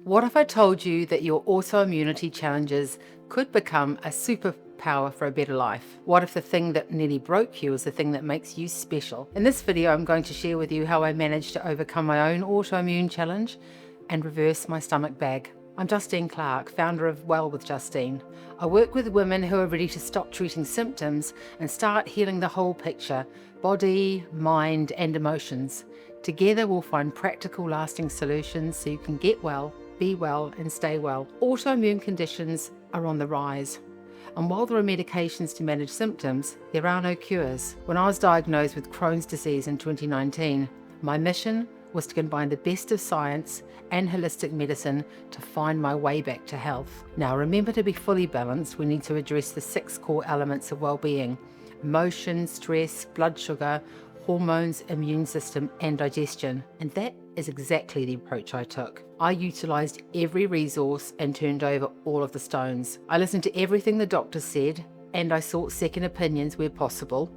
What if I told you that your autoimmunity challenges could become a superpower for a better life? What if the thing that nearly broke you is the thing that makes you special? In this video, I'm going to share with you how I managed to overcome my own autoimmune challenge and reverse my stomach bag. I'm Justine Clark, founder of Well with Justine. I work with women who are ready to stop treating symptoms and start healing the whole picture: body, mind, and emotions. Together, we'll find practical, lasting solutions so you can get well, be well, and stay well. Autoimmune conditions are on the rise. And while there are medications to manage symptoms, there are no cures. When I was diagnosed with Crohn's disease in 2019, my mission was to combine the best of science and holistic medicine to find my way back to health. Now, remember, to be fully balanced, we need to address the 6 core elements of well-being: emotion, stress, blood sugar, hormones, immune system, and digestion. And that is exactly the approach I took. I utilised every resource and turned over all of the stones. I listened to everything the doctor said, and I sought second opinions where possible.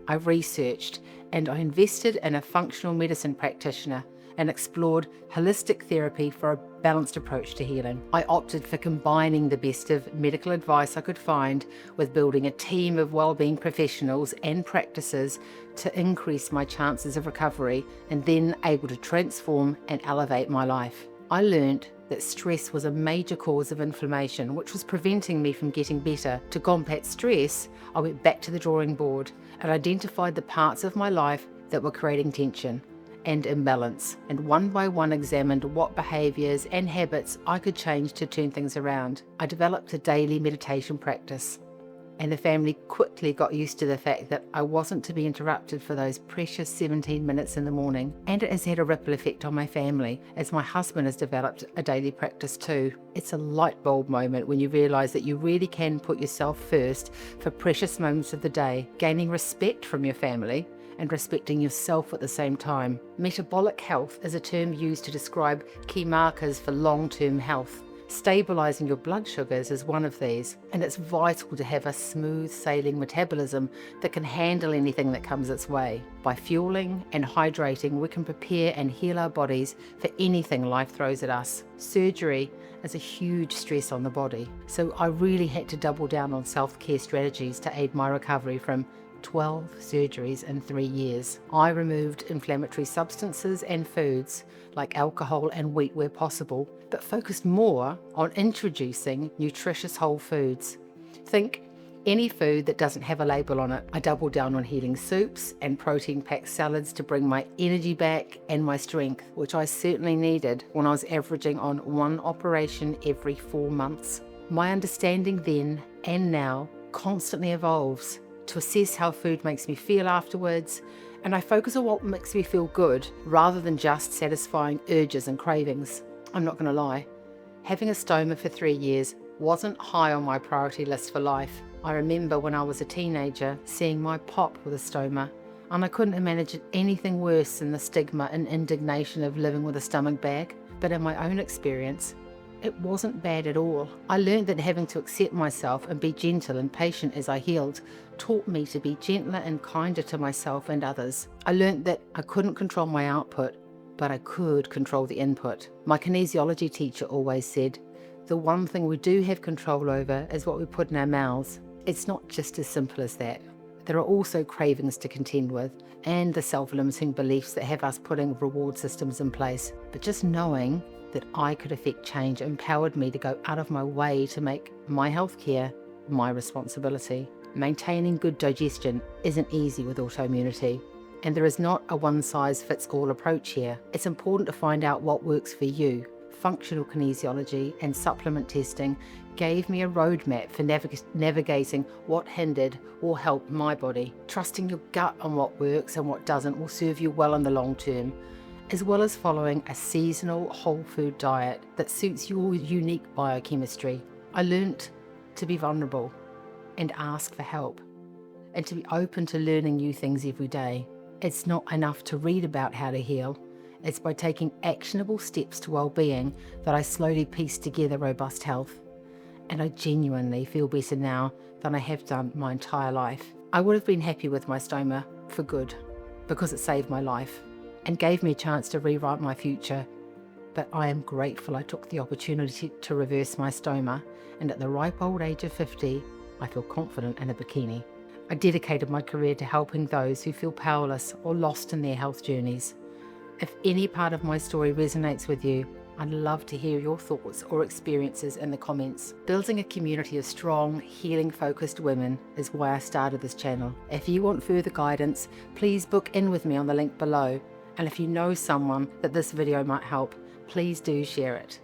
I researched, and I invested in a functional medicine practitioner and explored holistic therapy for a balanced approach to healing. I opted for combining the best of medical advice I could find with building a team of wellbeing professionals and practices to increase my chances of recovery and then able to transform and elevate my life. I learned that stress was a major cause of inflammation, which was preventing me from getting better. To combat stress, I went back to the drawing board and identified the parts of my life that were creating tension and imbalance, and one by one examined what behaviours and habits I could change to turn things around. I developed a daily meditation practice, and the family quickly got used to the fact that I wasn't to be interrupted for those precious 17 minutes in the morning. And it has had a ripple effect on my family, as my husband has developed a daily practice too. It's a light bulb moment when you realise that you really can put yourself first for precious moments of the day, gaining respect from your family and respecting yourself at the same time. Metabolic health is a term used to describe key markers for long-term health. Stabilising your blood sugars is one of these, and it's vital to have a smooth sailing metabolism that can handle anything that comes its way. By fueling and hydrating, we can prepare and heal our bodies for anything life throws at us. Surgery is a huge stress on the body, so I really had to double down on self-care strategies to aid my recovery from 12 surgeries in 3 years. I removed inflammatory substances and foods like alcohol and wheat where possible, but focused more on introducing nutritious whole foods. Think any food that doesn't have a label on it. I doubled down on healing soups and protein-packed salads to bring my energy back and my strength, which I certainly needed when I was averaging on 1 operation every 4 months. My understanding then and now constantly evolves to assess how food makes me feel afterwards, and I focus on what makes me feel good rather than just satisfying urges and cravings. I'm not going to lie, having a stoma for 3 years wasn't high on my priority list for life. I remember when I was a teenager seeing my pop with a stoma, and I couldn't imagine anything worse than the stigma and indignation of living with a stomach bag. But in my own experience, it wasn't bad at all. I learned that having to accept myself and be gentle and patient as I healed taught me to be gentler and kinder to myself and others. I learned that I couldn't control my output, but I could control the input. My kinesiology teacher always said, the one thing we do have control over is what we put in our mouths. It's not just as simple as that. There are also cravings to contend with, and the self-limiting beliefs that have us putting reward systems in place. But just knowing that I could affect change empowered me to go out of my way to make my healthcare my responsibility. Maintaining good digestion isn't easy with autoimmunity, and there is not a one-size-fits-all approach here. It's important to find out what works for you. Functional kinesiology and supplement testing gave me a roadmap for navigating what hindered or helped my body. Trusting your gut on what works and what doesn't will serve you well in the long term, as well as following a seasonal whole food diet that suits your unique biochemistry. I learnt to be vulnerable and ask for help, and to be open to learning new things every day. It's not enough to read about how to heal. It's by taking actionable steps to well-being that I slowly piece together robust health. And I genuinely feel better now than I have done my entire life. I would have been happy with my stoma for good, because it saved my life and gave me a chance to rewrite my future but I am grateful I took the opportunity to reverse my stoma, and at the ripe old age of 50, I feel confident in a bikini. I dedicated my career to helping those who feel powerless or lost in their health journeys. If any part of my story resonates with you, I'd love to hear your thoughts or experiences in the comments. Building a community of strong, healing-focused women is why I started this channel. If you want further guidance, please book in with me on the link below. And if you know someone that this video might help, please do share it.